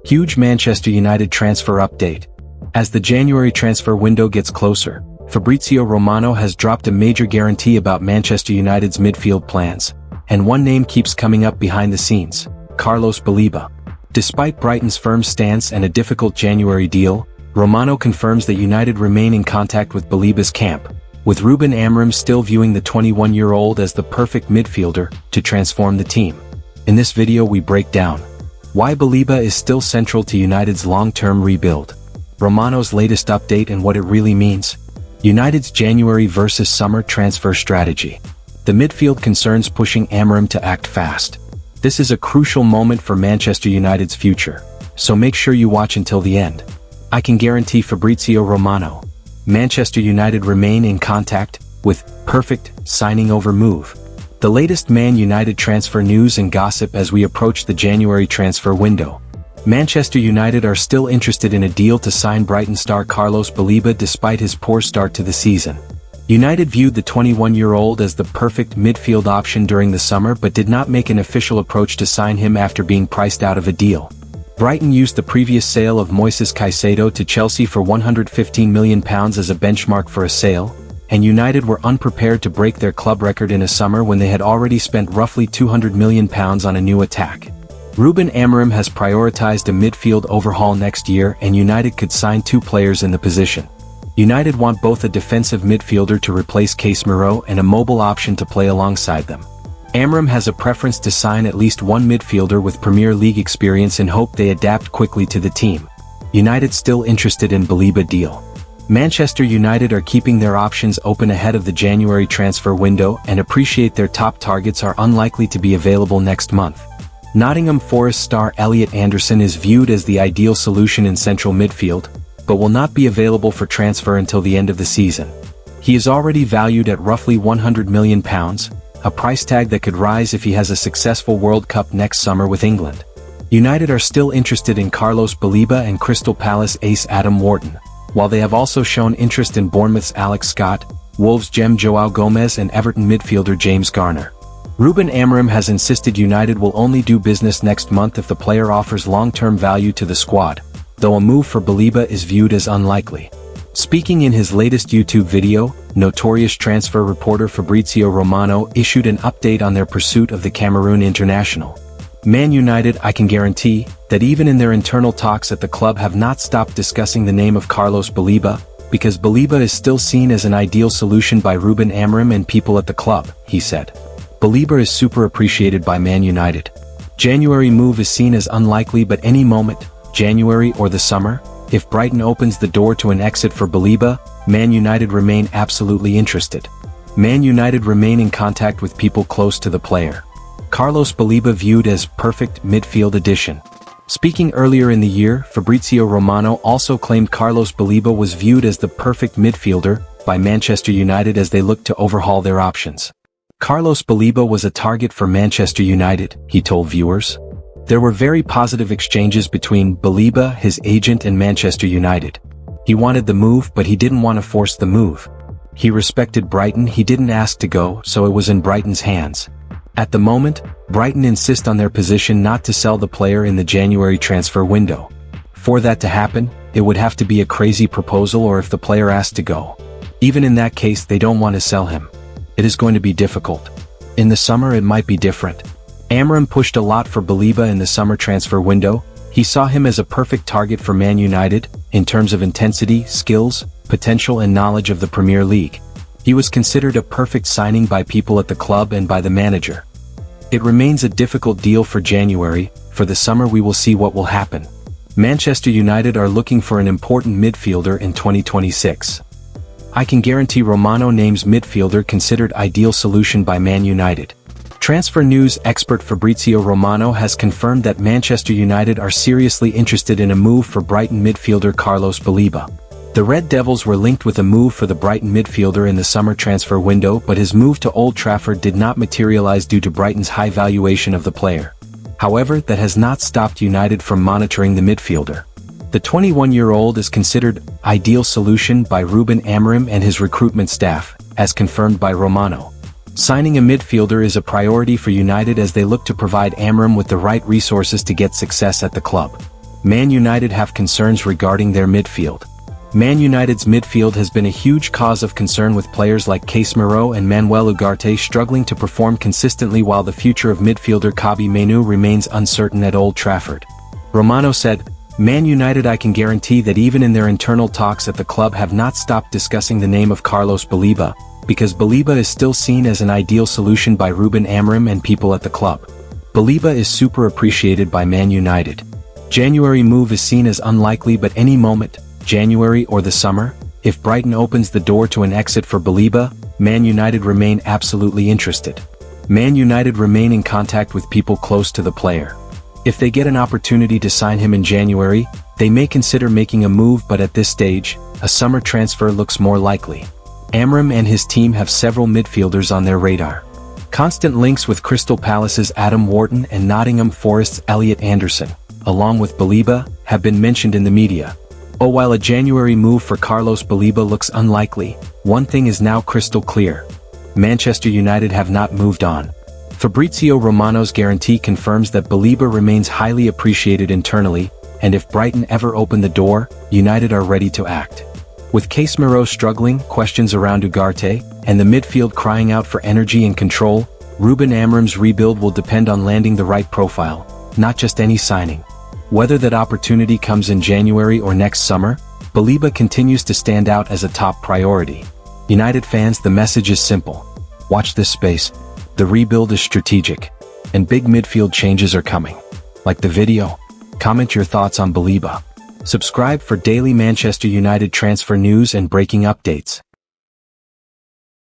Huge Manchester United transfer update. As the January transfer window gets closer, Fabrizio Romano has dropped a major guarantee about Manchester United's midfield plans, and one name keeps coming up behind the scenes: Carlos Baleba. Despite Brighton's firm stance and a difficult January deal, Romano confirms that United remain in contact with Baleba's camp, with Ruben Amorim still viewing the 21-year-old as the perfect midfielder to transform the team. In this video we break down why Baleba is still central to United's long-term rebuild, Romano's latest update and what it really means, United's January versus summer transfer strategy, the midfield concerns pushing Amorim to act fast. This is a crucial moment for Manchester United's future, so make sure you watch until the end. I can guarantee Fabrizio Romano, Manchester United remain in contact with perfect signing over move. The latest Man United transfer news and gossip as we approach the January transfer window. Manchester United are still interested in a deal to sign Brighton star Carlos Baleba despite his poor start to the season. United viewed the 21-year-old as the perfect midfield option during the summer but did not make an official approach to sign him after being priced out of a deal. Brighton used the previous sale of Moises Caicedo to Chelsea for £115 million as a benchmark for a sale, and United were unprepared to break their club record in a summer when they had already spent roughly £200 million on a new attack. Ruben Amorim has prioritized a midfield overhaul next year and United could sign two players in the position. United want both a defensive midfielder to replace Casemiro and a mobile option to play alongside them. Amorim has a preference to sign at least one midfielder with Premier League experience in hope they adapt quickly to the team. United still interested in Baleba deal. Manchester United are keeping their options open ahead of the January transfer window and appreciate their top targets are unlikely to be available next month. Nottingham Forest star Elliot Anderson is viewed as the ideal solution in central midfield, but will not be available for transfer until the end of the season. He is already valued at roughly £100 million, a price tag that could rise if he has a successful World Cup next summer with England. United are still interested in Carlos Baleba and Crystal Palace ace Adam Wharton, while they have also shown interest in Bournemouth's Alex Scott, Wolves' gem Joao Gomez and Everton midfielder James Garner. Ruben Amorim has insisted United will only do business next month if the player offers long-term value to the squad, though a move for Baleba is viewed as unlikely. Speaking in his latest YouTube video, notorious transfer reporter Fabrizio Romano issued an update on their pursuit of the Cameroon international. Man United, I can guarantee, that even in their internal talks at the club have not stopped discussing the name of Carlos Baleba, because Baleba is still seen as an ideal solution by Ruben Amorim and people at the club, he said. Baleba is super appreciated by Man United. January move is seen as unlikely but any moment, January or the summer, if Brighton opens the door to an exit for Baleba, Man United remain absolutely interested. Man United remain in contact with people close to the player. Carlos Baleba viewed as perfect midfield addition. Speaking earlier in the year, Fabrizio Romano also claimed Carlos Baleba was viewed as the perfect midfielder by Manchester United as they looked to overhaul their options. Carlos Baleba was a target for Manchester United, he told viewers. There were very positive exchanges between Baleba, his agent and Manchester United. He wanted the move but he didn't want to force the move. He respected Brighton, he didn't ask to go, so it was in Brighton's hands. At the moment, Brighton insist on their position not to sell the player in the January transfer window. For that to happen, it would have to be a crazy proposal or if the player asked to go. Even in that case they don't want to sell him. It is going to be difficult. In the summer it might be different. Amorim pushed a lot for Baleba in the summer transfer window. He saw him as a perfect target for Man United, in terms of intensity, skills, potential and knowledge of the Premier League. He was considered a perfect signing by people at the club and by the manager. It remains a difficult deal for January. For the summer we will see what will happen. Manchester United are looking for an important midfielder in 2026. I can guarantee Romano names midfielder considered ideal solution by Man United. Transfer news expert Fabrizio Romano has confirmed that Manchester United are seriously interested in a move for Brighton midfielder Carlos Baleba. The Red Devils were linked with a move for the Brighton midfielder in the summer transfer window but his move to Old Trafford did not materialize due to Brighton's high valuation of the player. However, that has not stopped United from monitoring the midfielder. The 21-year-old is considered ideal solution by Ruben Amorim and his recruitment staff, as confirmed by Romano. Signing a midfielder is a priority for United as they look to provide Amorim with the right resources to get success at the club. Man United have concerns regarding their midfield. Man United's midfield has been a huge cause of concern with players like Casemiro and Manuel Ugarte struggling to perform consistently while the future of midfielder Kobbie Mainoo remains uncertain at Old Trafford. Romano said, "Man United, I can guarantee that even in their internal talks at the club have not stopped discussing the name of Carlos Baleba, because Baleba is still seen as an ideal solution by Ruben Amorim and people at the club. Baleba is super appreciated by Man United. January move is seen as unlikely, but any moment, January or the summer, if Brighton opens the door to an exit for Baleba, Man United remain absolutely interested. Man United remain in contact with people close to the player. If they get an opportunity to sign him in January, they may consider making a move, but at this stage, a summer transfer looks more likely." Amorim and his team have several midfielders on their radar. Constant links with Crystal Palace's Adam Wharton and Nottingham Forest's Elliot Anderson, along with Baleba, have been mentioned in the media. While a January move for Carlos Baleba looks unlikely, one thing is now crystal clear. Manchester United have not moved on. Fabrizio Romano's guarantee confirms that Baleba remains highly appreciated internally, and if Brighton ever open the door, United are ready to act. With Casemiro struggling, questions around Ugarte, and the midfield crying out for energy and control, Ruben Amorim's rebuild will depend on landing the right profile, not just any signing. Whether that opportunity comes in January or next summer, Baleba continues to stand out as a top priority. United fans, the message is simple. Watch this space. The rebuild is strategic, and big midfield changes are coming. Like the video? Comment your thoughts on Baleba. Subscribe for daily Manchester United transfer news and breaking updates.